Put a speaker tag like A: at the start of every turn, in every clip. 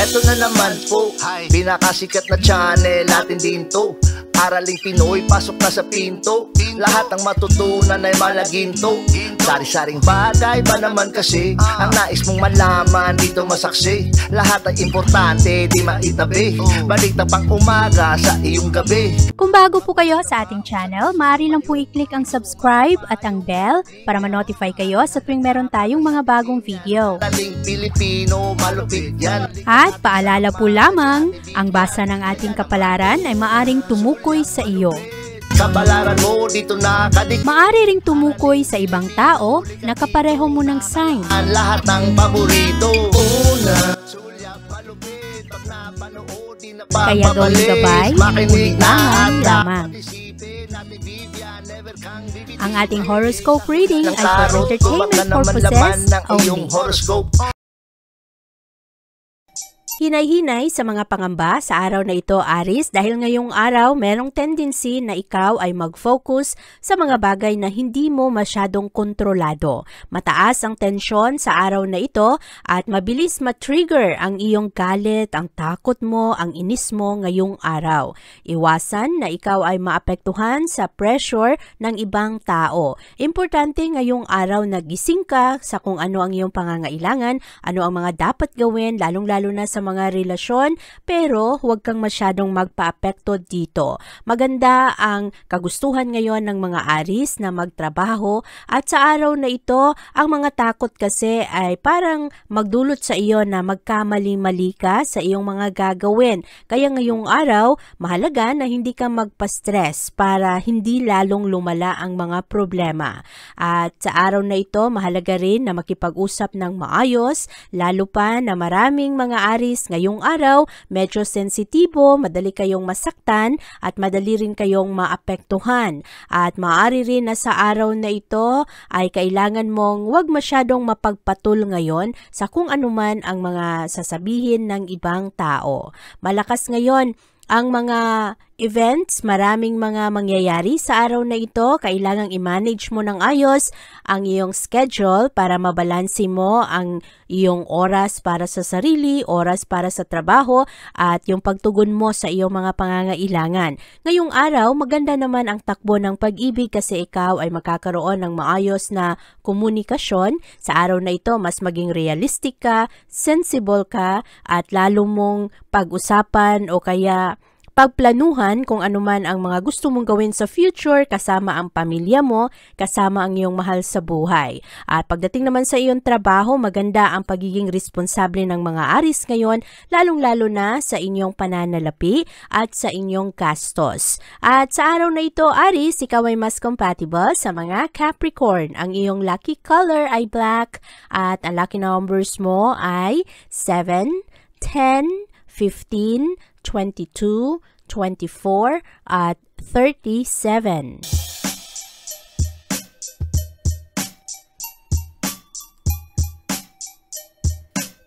A: Eto na naman po, pinakasikat na channel natin din to. Araling Pinoy, pasok na sa pinto. Lahat ng matutunan ay malaginto. Sari-saring bagay ba naman kasi ang nais mong malaman dito masaksi. Lahat ay importante, di maitabi. Balik na pang umaga sa iyong gabi.
B: Kung bago po kayo sa ating channel, maaari lang po i-click ang subscribe at ang bell para ma-notify kayo sa tuwing meron tayong mga bagong video.
A: Taling Pilipino, malupit yan.
B: At paalala po lamang, ang basa ng ating kapalaran ay maaring tumukoy sa iyo.
A: Kapalaran mo dito nakadik.
B: Maaari ring tumukoy sa ibang tao na kapareho mo ng sign.
A: Ang lahat ng paborito. Una, sulyap, malupit, pag napanood, di na
B: Kaya gawing gabay,
A: makinig na
B: lamang. Ang ating horoscope reading ay for entertainment purposes only. Hinay-hinay sa mga pangamba sa araw na ito, Aries, dahil ngayong araw merong tendency na ikaw ay mag-focus sa mga bagay na hindi mo masyadong kontrolado. Mataas ang tensyon sa araw na ito at mabilis ma-trigger ang iyong galit, ang takot mo, ang inis mo ngayong araw. Iwasan na ikaw ay maapektuhan sa pressure ng ibang tao. Importante ngayong araw na gising ka sa kung ano ang iyong pangangailangan, ano ang mga dapat gawin, lalong-lalo na sa mga relasyon, pero huwag kang masyadong magpaapekto dito. Maganda ang kagustuhan ngayon ng mga Aries na magtrabaho at sa araw na ito, ang mga takot kasi ay parang magdulot sa iyo na magkamali-mali ka sa iyong mga gagawin. Kaya ngayong araw, mahalaga na hindi ka magpa-stress para hindi lalong lumala ang mga problema. At sa araw na ito, mahalaga rin na makipag-usap ng maayos, lalo pa na maraming mga Aries ngayong araw, medyo sensitibo, madali kayong masaktan at madali rin kayong maapektuhan. At maaari rin na sa araw na ito ay kailangan mong huwag masyadong mapagpatul ngayon sa kung anuman ang mga sasabihin ng ibang tao. Malakas ngayon ang mga events, maraming mga mangyayari sa araw na ito. Kailangang i-manage mo ng ayos ang iyong schedule para mabalansi mo ang iyong oras para sa sarili, oras para sa trabaho at yung pagtugon mo sa iyong mga pangangailangan. Ngayong araw, maganda naman ang takbo ng pag-ibig kasi ikaw ay makakaroon ng maayos na komunikasyon. Sa araw na ito, mas maging realistic ka, sensible ka at lalo mong pag-usapan o kaya pagplanuhan kung anuman ang mga gusto mong gawin sa future kasama ang pamilya mo, kasama ang iyong mahal sa buhay. At pagdating naman sa iyong trabaho, maganda ang pagiging responsable ng mga Aries ngayon, lalong-lalo na sa inyong pananalapi at sa inyong gastos. At sa araw na ito, Aries, ikaw ay mas compatible sa mga Capricorn. Ang iyong lucky color ay black at ang lucky numbers mo ay 7, 10, 15, 22, 24, at 37.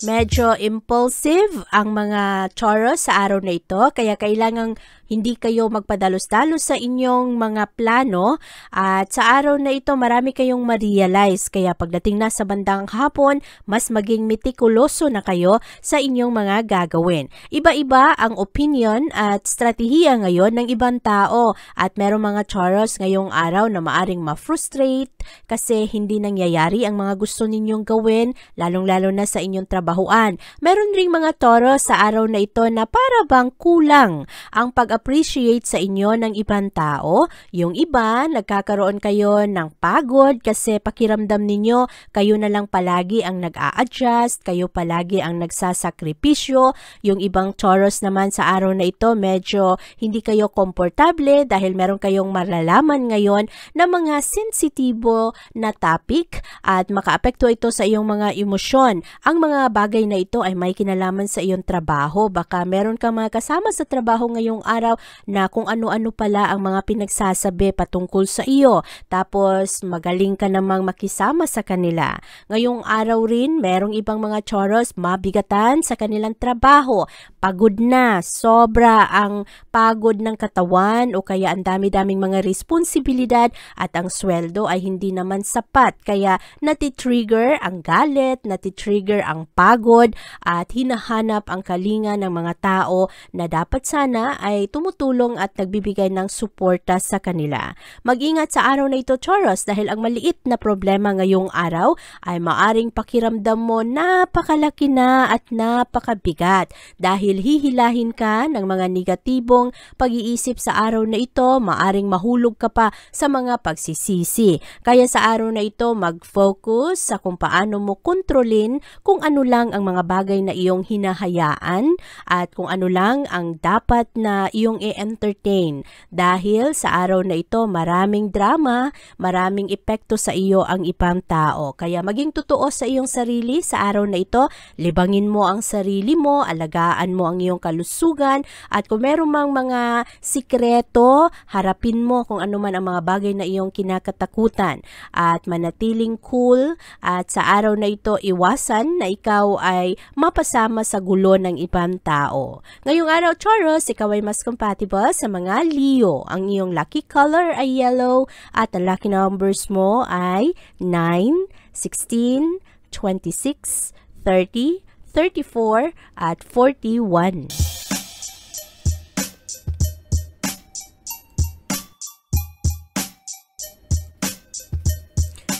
B: Medyo impulsive ang mga Taurus sa araw na ito, kaya kailangang hindi kayo magpadalos-dalos sa inyong mga plano at sa araw na ito marami kayong ma-realize kaya pagdating na sa bandang hapon, mas maging metikuloso na kayo sa inyong mga gagawin. Iba-iba ang opinion at strategiya ngayon ng ibang tao at merong mga Taurus ngayong araw na maaring ma-frustrate kasi hindi nangyayari ang mga gusto ninyong gawin, lalong-lalo na sa inyong trabahuan. Meron ring mga Taurus sa araw na ito na para bang kulang ang pag-appreciate sa inyo ng ibang tao. Yung iba, nagkakaroon kayo ng pagod kasi pakiramdam ninyo, kayo na lang palagi ang nag-a-adjust, kayo palagi ang nagsasakripisyo. Yung ibang Taurus naman sa araw na ito, medyo hindi kayo komportable dahil meron kayong malalaman ngayon na mga sensitibo na topic at makaapekto ito sa iyong mga emosyon. Ang mga bagay na ito ay may kinalaman sa iyong trabaho. Baka meron kang mga kasama sa trabaho ngayong araw na kung ano-ano pala ang mga pinagsasabi patungkol sa iyo. Tapos magaling ka namang makisama sa kanila. Ngayong araw rin, merong ibang mga Taurus mabigatan sa kanilang trabaho. pagod na, sobra ang pagod ng katawan o kaya ang dami-daming mga responsibilidad at ang sweldo ay hindi naman sapat. Kaya natitrigger ang galit, natitrigger ang pagod at hinahanap ang kalinga ng mga tao na dapat sana ay tumutulong at nagbibigay ng suporta sa kanila. Mag-ingat sa araw na ito, Taurus, dahil ang maliit na problema ngayong araw ay maaring pakiramdam mo napakalaki na at napakabigat dahil hihilahin ka ng mga negatibong pag-iisip sa araw na ito, maaring mahulog ka pa sa mga pagsisisi. Kaya sa araw na ito, mag-focus sa kung paano mo kontrolin kung ano lang ang mga bagay na iyong hinahayaan at kung ano lang ang dapat na iyong i-entertain. Dahil sa araw na ito, maraming drama, maraming epekto sa iyo ang ibang tao. Kaya maging totoo sa iyong sarili sa araw na ito, libangin mo ang sarili mo, alagaan mo ang iyong kalusugan at kung meron mang mga sikreto, harapin mo kung ano man ang mga bagay na iyong kinakatakutan at manatiling cool at sa araw na ito iwasan na ikaw ay mapasama sa gulo ng ibang tao. Ngayong araw, Taurus, ikaw ay mas compatible sa mga Leo. Ang iyong lucky color ay yellow at ang lucky numbers mo ay 9, 16, 26, 30, 34 at 41.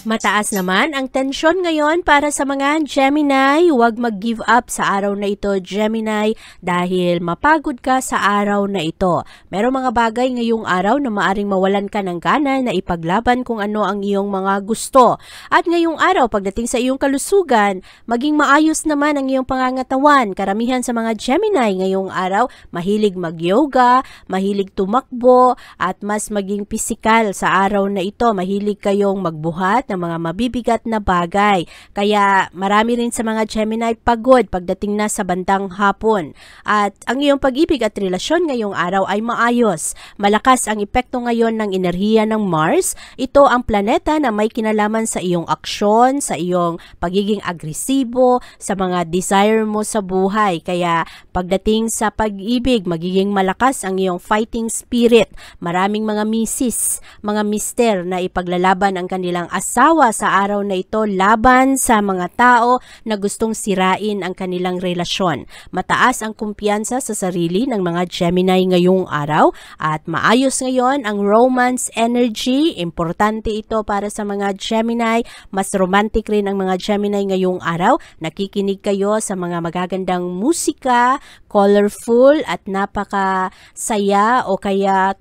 B: Mataas naman ang tensyon ngayon para sa mga Gemini. Huwag mag-give up sa araw na ito, Gemini, dahil mapagod ka sa araw na ito. Merong mga bagay ngayong araw na maaring mawalan ka ng gana na ipaglaban kung ano ang iyong mga gusto. At ngayong araw, pagdating sa iyong kalusugan, maging maayos naman ang iyong pangangatawan. Karamihan sa mga Gemini ngayong araw, mahilig mag-yoga, mahilig tumakbo, at mas maging pisikal sa araw na ito. Mahilig kayong magbuhat ng mga mabibigat na bagay. Kaya marami rin sa mga Gemini pagod pagdating na sa bandang hapon. At ang iyong pag-ibig at relasyon ngayong araw ay maayos. Malakas ang epekto ngayon ng enerhiya ng Mars. Ito ang planeta na may kinalaman sa iyong aksyon, sa iyong pagiging agresibo, sa mga desire mo sa buhay. Kaya pagdating sa pag-ibig, magiging malakas ang iyong fighting spirit. Maraming mga misis, mga mister na ipaglalaban ang kanilang asawa sa araw na ito laban sa mga tao na gustong sirain ang kanilang relasyon. Mataas ang kumpiyansa sa sarili ng mga Gemini ngayong araw at maayos ngayon ang romance energy. Importante ito para sa mga Gemini. Mas romantic rin ang mga Gemini ngayong araw. Nakikinig kayo sa mga magagandang musika, colorful at napakasaya o kaya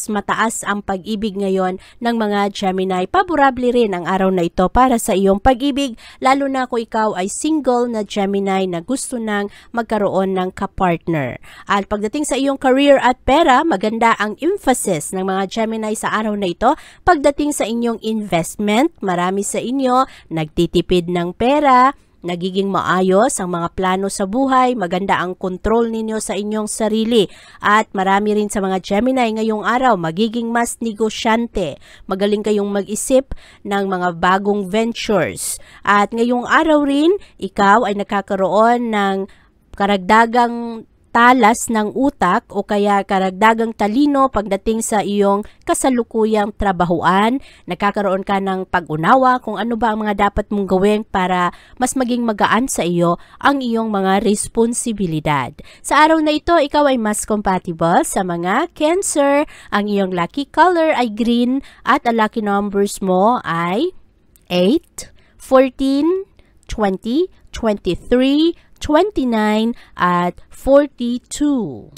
B: mataas ang pag-ibig ngayon ng mga Gemini. Paborable rin ang araw na ito para sa iyong pag-ibig, lalo na kung ikaw ay single na Gemini na gusto nang magkaroon ng kapartner. At pagdating sa iyong career at pera, maganda ang emphasis ng mga Gemini sa araw na ito. Pagdating sa inyong investment, marami sa inyo nagtitipid ng pera, nagiging maayos ang mga plano sa buhay, maganda ang control ninyo sa inyong sarili. At marami rin sa mga Gemini ngayong araw, magiging mas negosyante. Magaling kayong mag-isip ng mga bagong ventures. At ngayong araw rin, ikaw ay nakakaroon ng karagdagang talas ng utak o kaya karagdagang talino pagdating sa iyong kasalukuyang trabahuan. Nagkakaroon ka ng pag-unawa kung ano ba ang mga dapat mong gawin para mas maging magaan sa iyo ang iyong mga responsibilidad. Sa araw na ito, ikaw ay mas compatible sa mga Cancer. Ang iyong lucky color ay green at ang lucky numbers mo ay 8, 14, 20, 23, 29 at 42.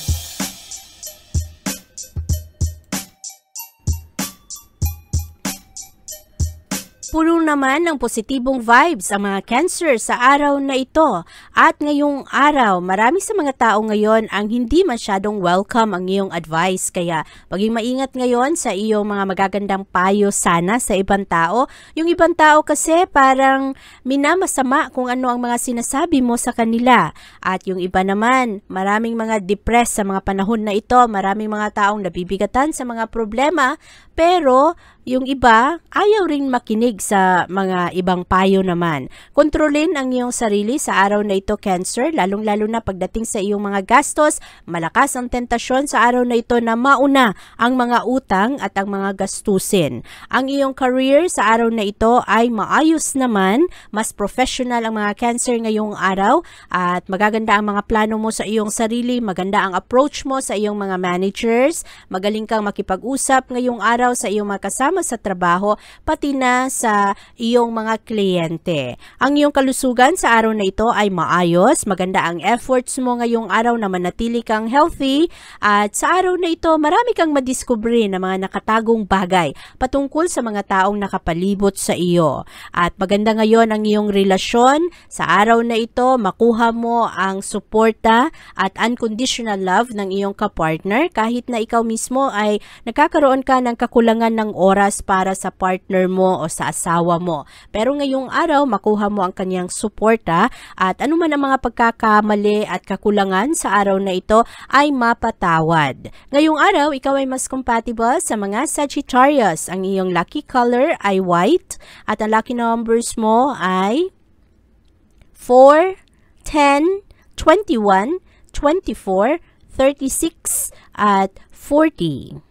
B: Puno naman ng positibong vibes ang mga Cancer sa araw na ito. At ngayong araw, marami sa mga tao ngayon ang hindi masyadong welcome ang iyong advice. Kaya maging maingat ngayon sa iyong mga magagandang payo sana sa ibang tao. Yung ibang tao kasi parang minamasama kung ano ang mga sinasabi mo sa kanila. At yung iba naman, maraming mga depressed sa mga panahon na ito. Maraming mga taong nabibigatan sa mga problema. Pero yung iba, ayaw rin makinig sa mga ibang payo naman. Kontrolin ang iyong sarili sa araw na ito, Cancer, lalong-lalo na pagdating sa iyong mga gastos. Malakas ang tentasyon sa araw na ito na mauna ang mga utang at ang mga gastusin. Ang iyong career sa araw na ito ay maayos naman, mas professional ang mga Cancer ngayong araw at magaganda ang mga plano mo sa iyong sarili, maganda ang approach mo sa iyong mga managers, magaling kang makipag-usap ngayong araw sa iyong mga kasama sa trabaho, pati na sa iyong mga kliyente. Ang iyong kalusugan sa araw na ito ay maayos, maganda ang efforts mo ngayong araw na manatili kang healthy at sa araw na ito marami kang madiskubre na mga nakatagong bagay patungkol sa mga taong nakapalibot sa iyo. At maganda ngayon ang iyong relasyon. Sa araw na ito makuha mo ang suporta at unconditional love ng iyong kapartner kahit na ikaw mismo ay nagkakaroon ka ng kakulangan ng oras para sa partner mo o sa asawa mo. Pero ngayong araw, makuha mo ang kanyang suporta at anuman ang mga pagkakamali at kakulangan sa araw na ito ay mapatawad. Ngayong araw, ikaw ay mas compatible sa mga Sagittarius. Ang iyong lucky color ay white at ang lucky numbers mo ay 4, 10, 21, 24, 36 at 40.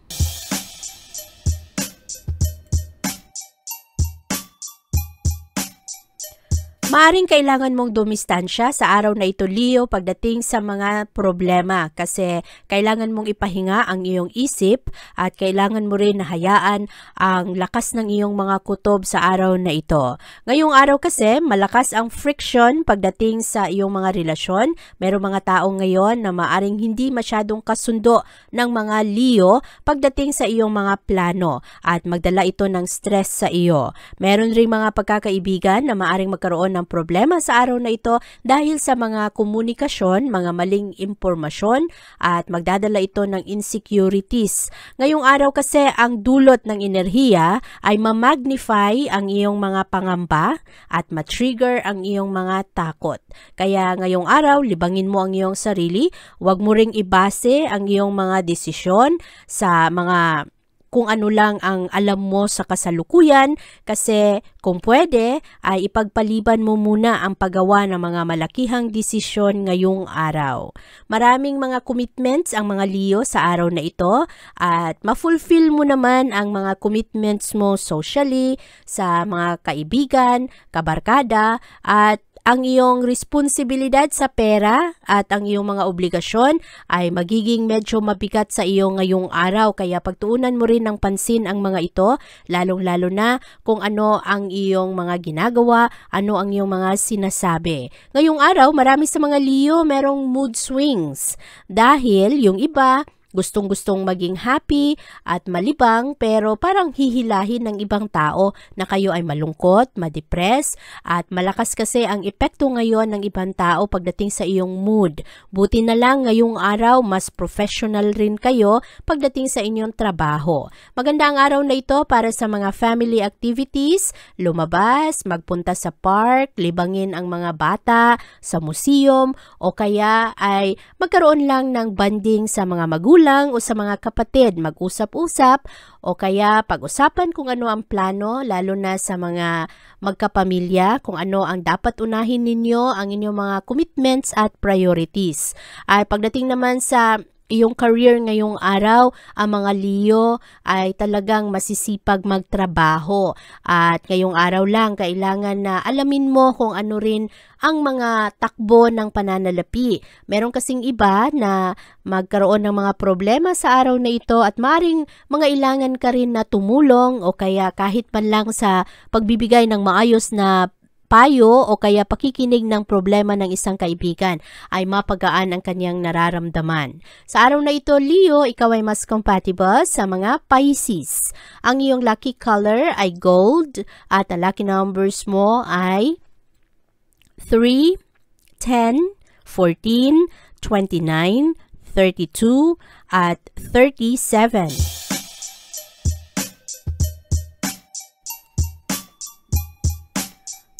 B: Maaring kailangan mong dumistansya sa araw na ito, Leo, pagdating sa mga problema kasi kailangan mong ipahinga ang iyong isip at kailangan mo rin na hayaan ang lakas ng iyong mga kutob sa araw na ito. Ngayong araw kasi malakas ang friction pagdating sa iyong mga relasyon. Merong mga tao ngayon na maaring hindi masyadong kasundo ng mga Leo pagdating sa iyong mga plano at magdala ito ng stress sa iyo. Meron ring mga pagkakaibigan na maaring magkaroon ng problema sa araw na ito dahil sa mga komunikasyon, mga maling impormasyon at magdadala ito ng insecurities. Ngayong araw kasi ang dulot ng enerhiya ay ma-magnify ang iyong mga pangamba at ma-trigger ang iyong mga takot. Kaya ngayong araw, libangin mo ang iyong sarili, huwag mo ring ibase ang iyong mga desisyon sa mga kung ano lang ang alam mo sa kasalukuyan kasi kung pwede ay ipagpaliban mo muna ang paggawa ng mga malakihang desisyon ngayong araw. Maraming mga commitments ang mga Leo sa araw na ito at ma-fulfill mo naman ang mga commitments mo socially sa mga kaibigan, kabarkada at ang iyong responsibilidad sa pera at ang iyong mga obligasyon ay magiging medyo mabigat sa iyo ngayong araw. Kaya pagtuunan mo rin ng pansin ang mga ito, lalong-lalo na kung ano ang iyong mga ginagawa, ano ang iyong mga sinasabi. Ngayong araw, marami sa mga Leo merong mood swings dahil yung iba gustong-gustong maging happy at malibang pero parang hihilahin ng ibang tao na kayo ay malungkot, ma-depress at malakas kasi ang epekto ngayon ng ibang tao pagdating sa iyong mood. Buti na lang ngayong araw mas professional rin kayo pagdating sa inyong trabaho. Maganda ang araw na ito para sa mga family activities, lumabas, magpunta sa park, libangin ang mga bata sa museum o kaya ay magkaroon lang ng bonding sa mga magulang o sa mga kapatid, mag-usap-usap o kaya pag-usapan kung ano ang plano lalo na sa mga magkapamilya, kung ano ang dapat unahin ninyo, ang inyong mga commitments at priorities. Ay pagdating naman sa iyong career ngayong araw, ang mga Leo ay talagang masisipag magtrabaho at ngayong araw lang kailangan na alamin mo kung ano rin ang mga takbo ng pananalapi. Meron kasing iba na magkaroon ng mga problema sa araw na ito at maring mga ilangan ka rin na tumulong o kaya kahit man lang sa pagbibigay ng maayos na payo o kaya pakikinig ng problema ng isang kaibigan ay mapagaan ang kanyang nararamdaman. Sa araw na ito, Leo, ikaw ay mas compatible sa mga Pisces. Ang iyong lucky color ay gold at ang lucky numbers mo ay 3, 10, 14, 29, 32 at 37.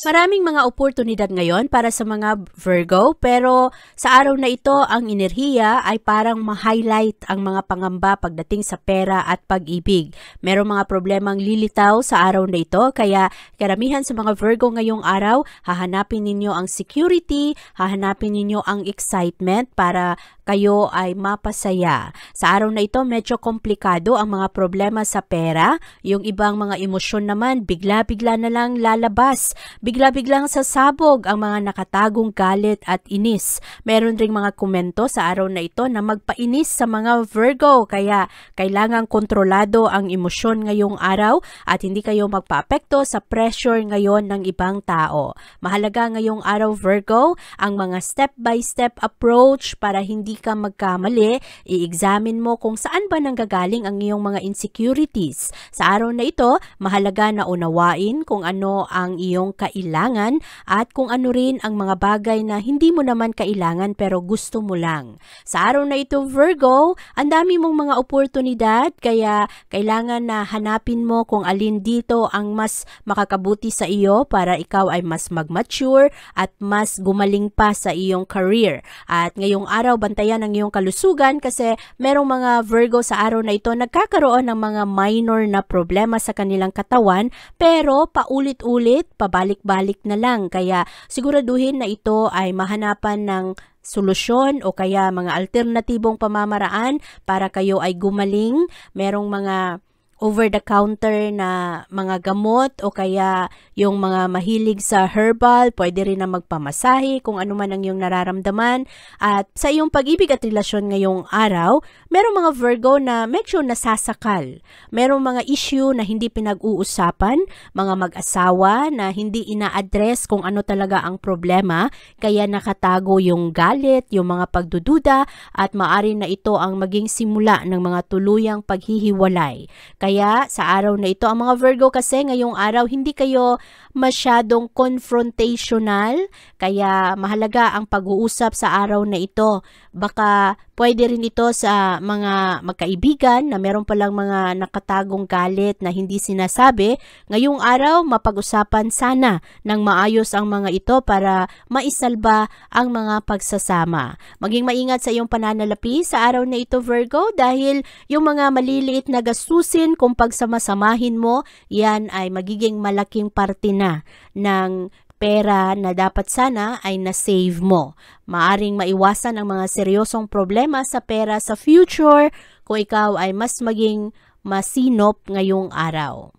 B: Maraming mga oportunidad ngayon para sa mga Virgo, pero sa araw na ito ang enerhiya ay parang ma-highlight ang mga pangamba pagdating sa pera at pag-ibig. Merong mga problemang lilitaw sa araw na ito, kaya karamihan sa mga Virgo ngayong araw, hahanapin ninyo ang security, hahanapin ninyo ang excitement para kayo ay mapasaya. Sa araw na ito, medyo komplikado ang mga problema sa pera. Yung ibang mga emosyon naman, bigla-bigla na lang lalabas. Bigla-biglang sasabog ang mga nakatagong galit at inis. Meron ring mga komento sa araw na ito na magpainis sa mga Virgo, kaya kailangang kontrolado ang emosyon ngayong araw at hindi kayo magpaapekto sa pressure ngayon ng ibang tao. Mahalaga ngayong araw, Virgo, ang mga step-by-step approach para hindi ka magkamali. I-examine mo kung saan ba nanggagaling ang iyong mga insecurities. Sa araw na ito, mahalaga na unawain kung ano ang iyong kailangan at kung ano rin ang mga bagay na hindi mo naman kailangan pero gusto mo lang. Sa araw na ito, Virgo, ang dami mong mga oportunidad, kaya kailangan na hanapin mo kung alin dito ang mas makakabuti sa iyo para ikaw ay mas mag-mature at mas gumaling pa sa iyong career. At ngayong araw, bantayan ang iyong kalusugan kasi merong mga Virgo sa araw na ito nagkakaroon ng mga minor na problema sa kanilang katawan pero paulit-ulit, pabalik-balik na lang. Kaya siguraduhin na ito ay mahanapan ng solusyon o kaya mga alternatibong pamamaraan para kayo ay gumaling. Merong mga over-the-counter na mga gamot o kaya yung mga mahilig sa herbal, pwede rin na magpamasahe kung ano man ang iyong nararamdaman. At sa iyong pag-ibig at relasyon ngayong araw, merong mga Virgo na medyo nasasakal. Merong mga issue na hindi pinag-uusapan, mga mag-asawa na hindi ina-address kung ano talaga ang problema, kaya nakatago yung galit, yung mga pagdududa at maaari na ito ang maging simula ng mga tuluyang paghihiwalay. Kaya sa araw na ito, ang mga Virgo kasi ngayong araw hindi kayo masyadong confrontational, kaya mahalaga ang pag-uusap sa araw na ito. Baka pwede rin ito sa mga magkaibigan na meron palang mga nakatagong galit na hindi sinasabi. Ngayong araw, mapag-usapan sana ng maayos ang mga ito para maisalba ang mga pagsasama. Maging maingat sa iyong pananalapi sa araw na ito, Virgo, dahil yung mga maliliit na gastusin kung pagsamasamahin mo, yan ay magiging malaking parte na ng pera na dapat sana ay na-save mo. Maaring maiwasan ang mga seryosong problema sa pera sa future kung ikaw ay mas maging masinop ngayong araw.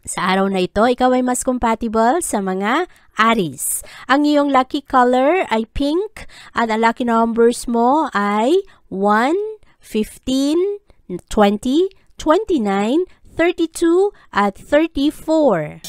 B: Sa araw na ito, ikaw ay mas compatible sa mga Aries. Ang iyong lucky color ay pink at ang lucky numbers mo ay 1, 15, 20, 29, 32 at 34.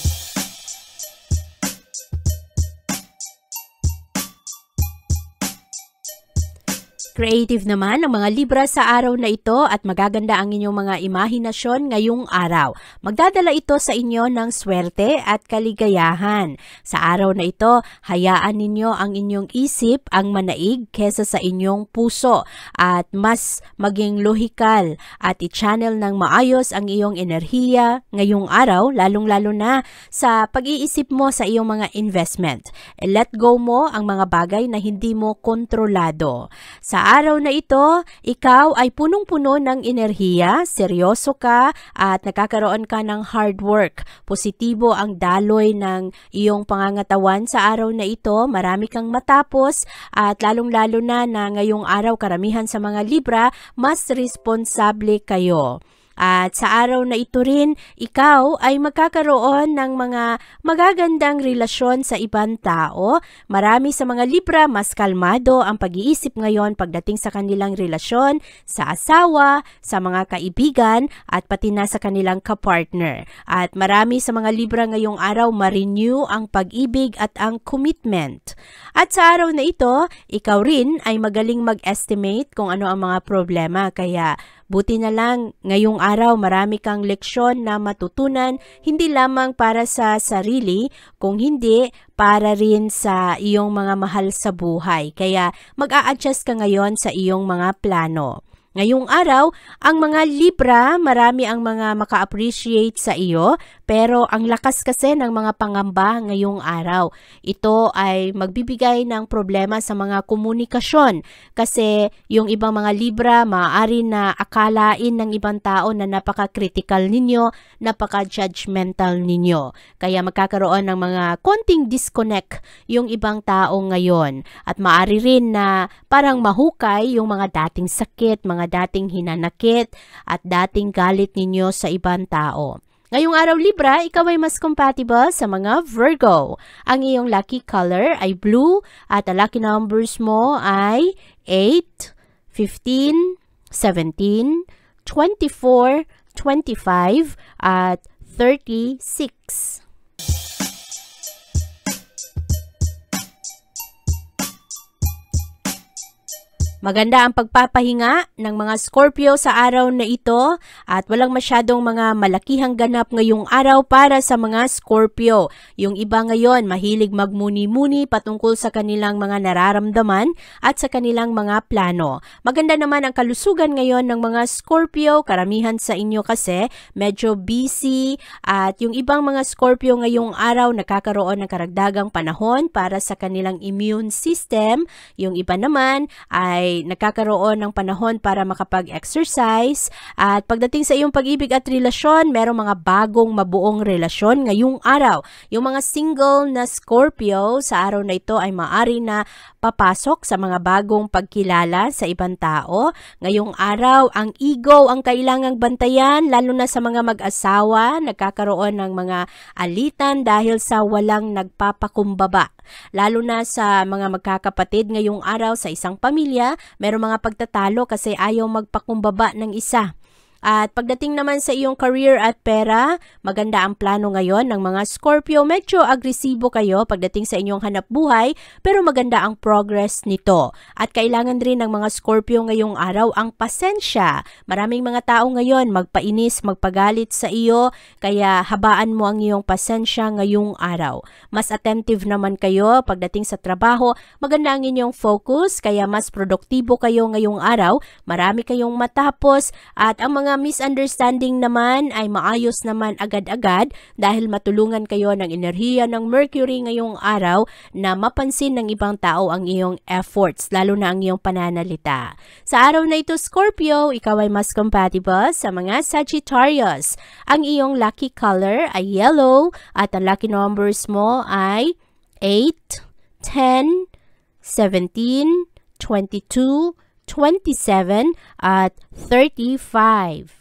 B: Creative naman ang mga Libra sa araw na ito at magaganda ang inyong mga imahinasyon ngayong araw. Magdadala ito sa inyo ng swerte at kaligayahan. Sa araw na ito, hayaan ninyo ang inyong isip ang manaig kesa sa inyong puso at mas maging lohikal at i-channel ng maayos ang iyong enerhiya ngayong araw, lalong-lalo na sa pag-iisip mo sa iyong mga investment. Let go mo ang mga bagay na hindi mo kontrolado. Sa araw na ito, ikaw ay punong-puno ng enerhiya, seryoso ka at nakakaroon ka ng hard work. Positibo ang daloy ng iyong pangangatawan sa araw na ito. Marami kang matapos at lalong-lalo na ngayong araw karamihan sa mga Libra, mas responsable kayo. At sa araw na ito rin, ikaw ay magkakaroon ng mga magagandang relasyon sa ibang tao. Marami sa mga Libra, mas kalmado ang pag-iisip ngayon pagdating sa kanilang relasyon, sa asawa, sa mga kaibigan, at pati na sa kanilang kapartner. At marami sa mga Libra ngayong araw, ma-renew ang pag-ibig at ang commitment. At sa araw na ito, ikaw rin ay magaling mag-estimate kung ano ang mga problema, kaya buti na lang, ngayong araw marami kang leksyon na matutunan, hindi lamang para sa sarili, kung hindi para rin sa iyong mga mahal sa buhay. Kaya mag-a-adjust ka ngayon sa iyong mga plano. Ngayong araw, ang mga Libra, marami ang mga maka-appreciate sa iyo, pero ang lakas kasi ng mga pangamba ngayong araw. Ito ay magbibigay ng problema sa mga komunikasyon kasi yung ibang mga Libra, maaari na akalain ng ibang tao na napaka-critical ninyo, napaka-judgmental ninyo. Kaya magkakaroon ng mga konting disconnect yung ibang tao ngayon. At maaari rin na parang mahukay yung mga dating sakit, mga dating hinanakit at dating galit ninyo sa ibang tao. Ngayong araw Libra, ikaw ay mas compatible sa mga Virgo. Ang iyong lucky color ay blue at ang lucky numbers mo ay 8, 15, 17, 24, 25 at 36. Maganda ang pagpapahinga ng mga Scorpio sa araw na ito at walang masyadong mga malakihang ganap ngayong araw para sa mga Scorpio. Yung iba ngayon mahilig magmuni-muni patungkol sa kanilang mga nararamdaman at sa kanilang mga plano. Maganda naman ang kalusugan ngayon ng mga Scorpio, karamihan sa inyo kasi medyo busy at yung ibang mga Scorpio ngayong araw nakakaroon ng karagdagang panahon para sa kanilang immune system. Yung iba naman ay nagkakaroon ng panahon para makapag-exercise at pagdating sa iyong pag-ibig at relasyon, merong mga bagong mabuong relasyon ngayong araw. Yung mga single na Scorpio sa araw na ito ay maaari na papasok sa mga bagong pagkilala sa ibang tao. Ngayong araw, ang ego ang kailangang bantayan lalo na sa mga mag-asawa, nagkakaroon ng mga alitan dahil sa walang nagpapakumbaba. Lalo na sa mga magkakapatid ngayong araw sa isang pamilya, merong mga pagtatalo kasi ayaw magpakumbaba ng isa. At pagdating naman sa iyong career at pera, maganda ang plano ngayon ng mga Scorpio. Medyo agresibo kayo pagdating sa inyong hanap buhay, pero maganda ang progress nito. At kailangan rin ng mga Scorpio ngayong araw ang pasensya. Maraming mga tao ngayon magpainis, magpagalit sa iyo, kaya habaan mo ang iyong pasensya ngayong araw. Mas attentive naman kayo pagdating sa trabaho, maganda ang inyong focus, kaya mas produktibo kayo ngayong araw. Marami kayong matapos at ang mga misunderstanding naman ay maayos naman agad-agad dahil matulungan kayo ng enerhiya ng Mercury ngayong araw na mapansin ng ibang tao ang iyong efforts, lalo na ang iyong pananalita. Sa araw na ito, Scorpio, ikaw ay mas compatible sa mga Sagittarius. Ang iyong lucky color ay yellow at ang lucky numbers mo ay 8, 10, 17, 22, 27 at 35.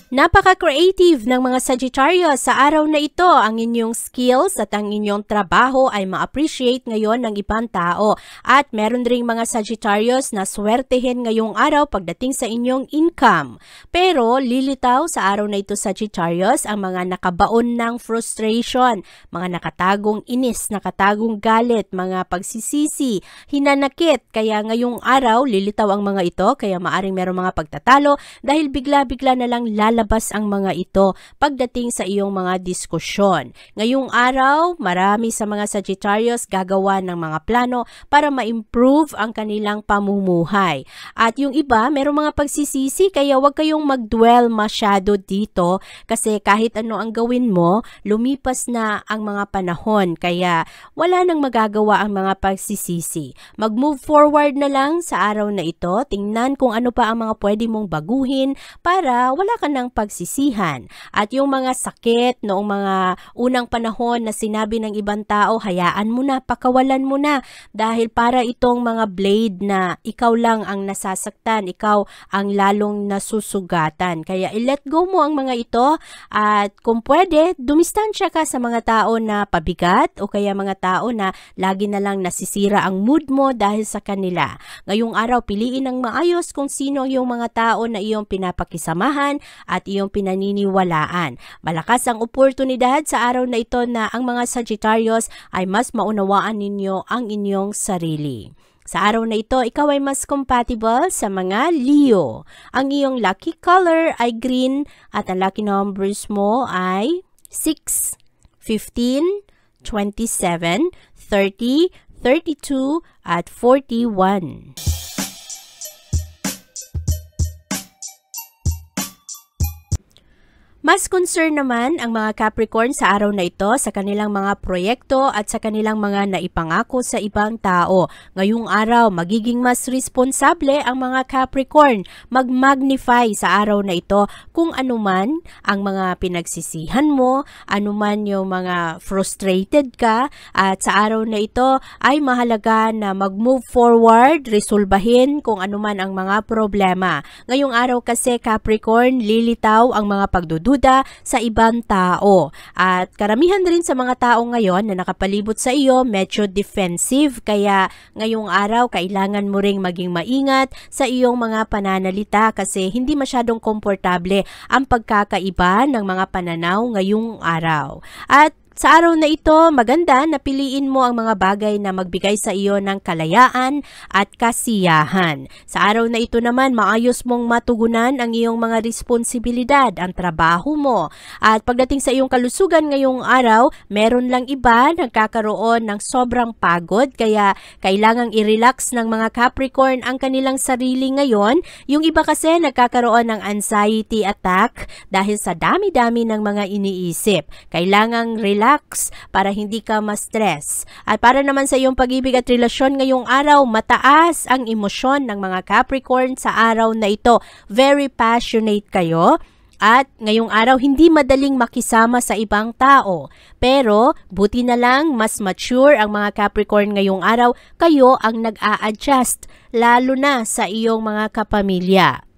B: Napaka-creative ng mga Sagittarius sa araw na ito. Ang inyong skills at ang inyong trabaho ay ma-appreciate ngayon ng ibang tao. At meron ring mga Sagittarius na swertehin ngayong araw pagdating sa inyong income. Pero lilitaw sa araw na ito Sagittarius ang mga nakabaon ng frustration, mga nakatagong inis, nakatagong galit, mga pagsisisi, hinanakit. Kaya ngayong araw lilitaw ang mga ito, kaya maaring merong mga pagtatalo dahil bigla-bigla na lang lalabas ang mga ito pagdating sa iyong mga diskusyon. Ngayong araw, marami sa mga Sagittarius gagawa ng mga plano para ma-improve ang kanilang pamumuhay. At yung iba, merong mga pagsisisi kaya huwag kayong mag-dwell masyado dito kasi kahit ano ang gawin mo, lumipas na ang mga panahon kaya wala nang magagawa ang mga pagsisisi. Mag-move forward na lang sa araw na ito, tingnan kung ano pa ang mga pwede mong baguhin para wala ka nang pagsisihan. At yung mga sakit noong mga unang panahon na sinabi ng ibang tao, hayaan mo na, pakawalan mo na dahil para itong mga blade na ikaw lang ang nasasaktan, ikaw ang lalong nasusugatan. Kaya i-let go mo ang mga ito at kung pwede, dumistansya ka sa mga tao na pabigat o kaya mga tao na lagi na lang nasisira ang mood mo dahil sa kanila. Ngayong araw, piliin ng maayos kung sino yung mga tao na iyong pinapakisamahan at iyong pinaniniwalaan. Malakas ang oportunidad sa araw na ito na ang mga Sagittarius ay mas maunawaan ninyo ang inyong sarili. Sa araw na ito, ikaw ay mas compatible sa mga Leo. Ang iyong lucky color ay green at ang lucky numbers mo ay 6, 15, 27, 30, 32, at 41. Mas concern naman ang mga Capricorn sa araw na ito sa kanilang mga proyekto at sa kanilang mga naipangako sa ibang tao. Ngayong araw, magiging mas responsable ang mga Capricorn. Mag-magnify sa araw na ito kung anuman ang mga pinagsisihan mo, anuman yung mga frustrated ka, at sa araw na ito ay mahalaga na mag-move forward, resolbahin kung anuman ang mga problema. Ngayong araw kasi Capricorn, lilitaw ang mga pagdududa sa ibang tao. At karamihan rin sa mga tao ngayon na nakapalibot sa iyo, medyo defensive. Kaya ngayong araw, kailangan mo ring maging maingat sa iyong mga pananalita kasi hindi masyadong komportable ang pagkakaiba ng mga pananaw ngayong araw. At sa araw na ito, maganda na piliin mo ang mga bagay na magbigay sa iyo ng kalayaan at kasiyahan. Sa araw na ito naman, maayos mong matugunan ang iyong mga responsibilidad, ang trabaho mo. At pagdating sa iyong kalusugan ngayong araw, meron lang iba nagkakaroon ng sobrang pagod, kaya kailangang i-relax ng mga Capricorn ang kanilang sarili ngayon. Yung iba kasi nagkakaroon ng anxiety attack dahil sa dami-dami ng mga iniisip. Kailangang relax para hindi ka ma-stress. At para naman sa iyong pag-ibig at relasyon ngayong araw, mataas ang emosyon ng mga Capricorn sa araw na ito. Very passionate kayo. At ngayong araw, hindi madaling makisama sa ibang tao. Pero, buti na lang, mas mature ang mga Capricorn ngayong araw, kayo ang nag-a-adjust, lalo na sa iyong mga kapamilya.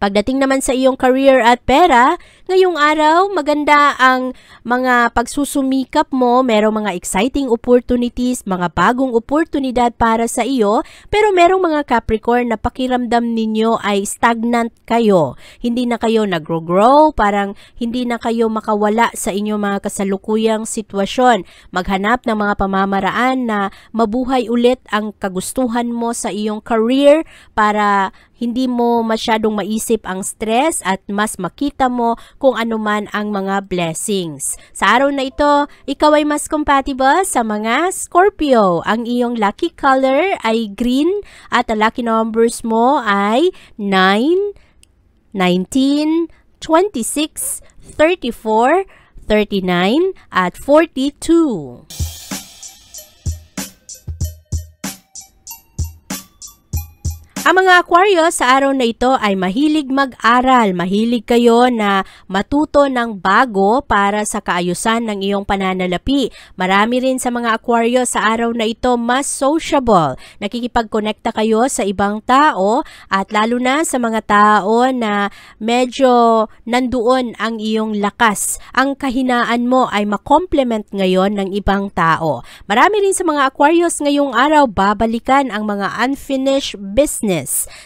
B: Pagdating naman sa iyong career at pera, ngayong araw, maganda ang mga pagsusumikap mo, merong mga exciting opportunities, mga bagong oportunidad para sa iyo, pero merong mga Capricorn na pakiramdam ninyo ay stagnant kayo. Hindi na kayo nag-grow, parang hindi na kayo makawala sa inyong mga kasalukuyang sitwasyon. Maghanap ng mga pamamaraan na mabuhay ulit ang kagustuhan mo sa iyong career para hindi mo masyadong maisip ang stress at mas makita mo kung ano man ang mga blessings. Sa araw na ito, ikaw ay mas compatible sa mga Scorpio. Ang iyong lucky color ay green at ang lucky numbers mo ay 9, 19, 26, 34, 39, at 42. Ang mga Aquarius sa araw na ito ay mahilig mag-aral. Mahilig kayo na matuto ng bago para sa kaayusan ng iyong pananalapi. Marami rin sa mga Aquarius sa araw na ito mas sociable. Nakikipag-connecta kayo sa ibang tao at lalo na sa mga tao na medyo nandoon ang iyong lakas. Ang kahinaan mo ay makomplement ngayon ng ibang tao. Marami rin sa mga Aquarius ngayong araw babalikan ang mga unfinished business.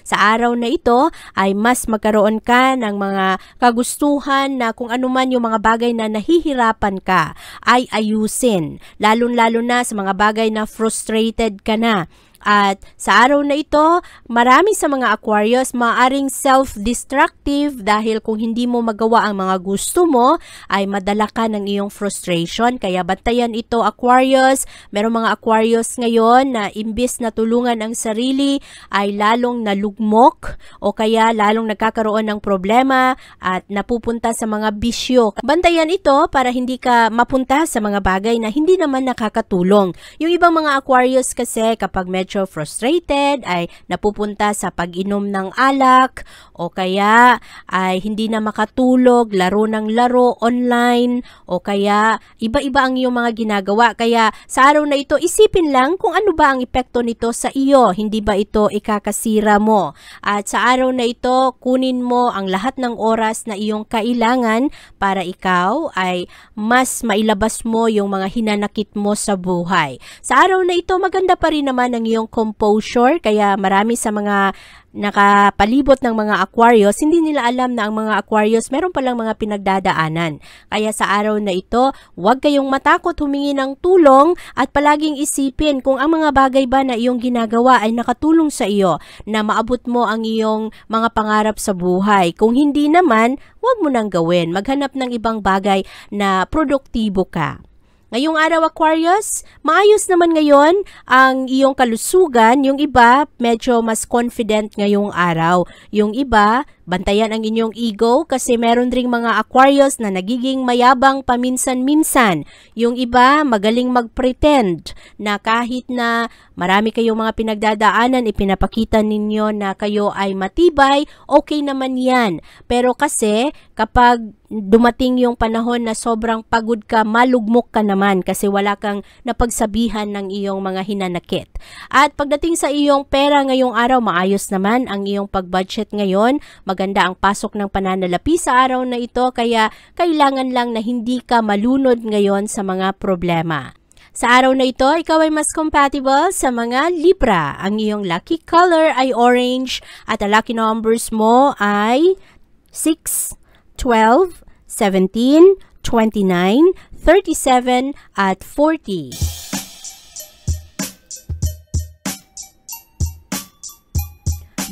B: Sa araw na ito ay mas magkaroon ka ng mga kagustuhan na kung ano man yung mga bagay na nahihirapan ka ay ayusin. Lalo-lalo na sa mga bagay na frustrated ka na. At sa araw na ito, marami sa mga Aquarius maaring self-destructive dahil kung hindi mo magawa ang mga gusto mo, ay madala ka ng iyong frustration. Kaya bantayan ito Aquarius. Merong mga Aquarius ngayon na imbis na tulungan ang sarili, ay lalong nalugmok o kaya lalong nagkakaroon ng problema at napupunta sa mga bisyo. Bantayan ito para hindi ka mapunta sa mga bagay na hindi naman nakakatulong. Yung ibang mga Aquarius kasi kapag medyo frustrated ay napupunta sa pag-inom ng alak o kaya ay hindi na makatulog, laro ng laro online o kaya iba-iba ang iyong mga ginagawa. Kaya sa araw na ito, isipin lang kung ano ba ang epekto nito sa iyo. Hindi ba ito ikakasira mo? At sa araw na ito, kunin mo ang lahat ng oras na iyong kailangan para ikaw ay mas mailabas mo yung mga hinanakit mo sa buhay. Sa araw na ito, maganda pa rin naman ang iyong composure, kaya marami sa mga nakapalibot ng mga Aquarius, hindi nila alam na ang mga Aquarius meron palang mga pinagdadaanan. Kaya sa araw na ito, huwag kayong matakot humingi ng tulong at palaging isipin kung ang mga bagay ba na iyong ginagawa ay nakatulong sa iyo na maabot mo ang iyong mga pangarap sa buhay. Kung hindi naman, huwag mo nang gawin. Maghanap ng ibang bagay na produktibo ka. Ngayong araw Aquarius, maayos naman ngayon ang iyong kalusugan. Yung iba, medyo mas confident ngayong araw. Yung iba, bantayan ang inyong ego kasi meron ring mga Aquarius na nagiging mayabang paminsan-minsan. Yung iba, magaling mag-pretend na kahit na marami kayong mga pinagdadaanan, ipinapakita ninyo na kayo ay matibay, okay naman yan. Pero kasi kapag dumating yung panahon na sobrang pagod ka, malugmok ka naman kasi wala kang napagsabihan ng iyong mga hinanakit. At pagdating sa iyong pera ngayong araw, maayos naman ang iyong pag-budget ngayon. Maganda ang pasok ng pananalapi sa araw na ito kaya kailangan lang na hindi ka malunod ngayon sa mga problema. Sa araw na ito, ikaw ay mas compatible sa mga Libra. Ang iyong lucky color ay orange at ang lucky numbers mo ay 6, 12, 17, 29, 37, at 40.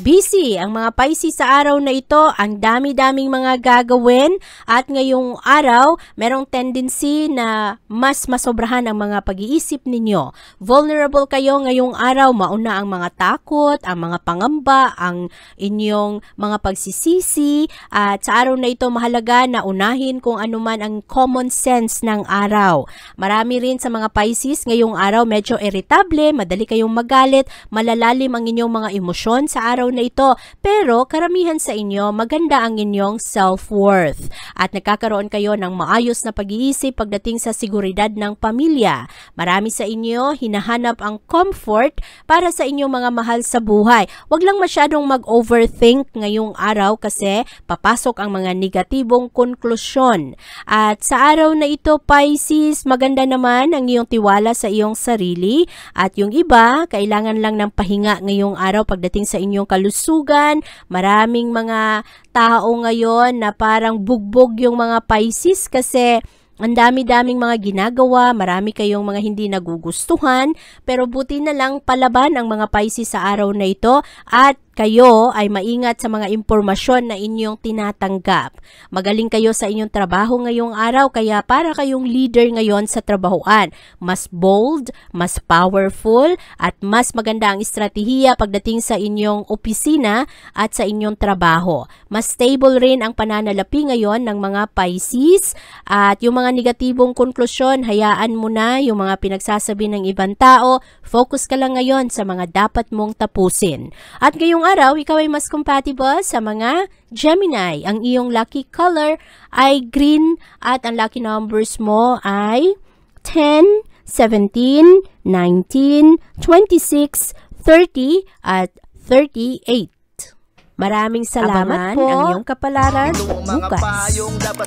B: Busy ang mga Pisces sa araw na ito, ang dami-daming mga gagawin at ngayong araw, merong tendency na mas masobrahan ang mga pag-iisip ninyo. Vulnerable kayo ngayong araw, mauna ang mga takot, ang mga pangamba, ang inyong mga pagsisisi at sa araw na ito mahalaga na unahin kung ano man ang common sense ng araw. Marami rin sa mga Pisces ngayong araw medyo irritable, madali kayong magalit, malalalim ang inyong mga emosyon sa araw na ito, pero karamihan sa inyo maganda ang inyong self-worth at nagkakaroon kayo ng maayos na pag-iisip pagdating sa seguridad ng pamilya. Marami sa inyo hinahanap ang comfort para sa inyong mga mahal sa buhay. Huwag lang masyadong mag-overthink ngayong araw kasi papasok ang mga negatibong konklusyon. At sa araw na ito, Pisces, maganda naman ang iyong tiwala sa iyong sarili at yung iba, kailangan lang ng pahinga ngayong araw pagdating sa inyong kalusugan. Maraming mga tao ngayon na parang bugbog yung mga Pisces kasi ang dami-daming mga ginagawa, marami kayong mga hindi nagugustuhan, pero buti na lang palaban ang mga Pisces sa araw na ito at kayo ay maingat sa mga impormasyon na inyong tinatanggap. Magaling kayo sa inyong trabaho ngayong araw kaya para kayong leader ngayon sa trabahoan. Mas bold, mas powerful at mas maganda ang estratehiya pagdating sa inyong opisina at sa inyong trabaho. Mas stable rin ang pananalapi ngayon ng mga Pisces at yung mga negatibong konklusyon, hayaan mo na yung mga pinagsasabi ng ibang tao. Focus ka lang ngayon sa mga dapat mong tapusin. At ngayong araw, ikaw ay mas compatible sa mga Gemini. Ang iyong lucky color ay green at ang lucky numbers mo ay 10, 17, 19, 26, 30 at 38. Maraming salamat po. Ang iyong kapalaran bukas.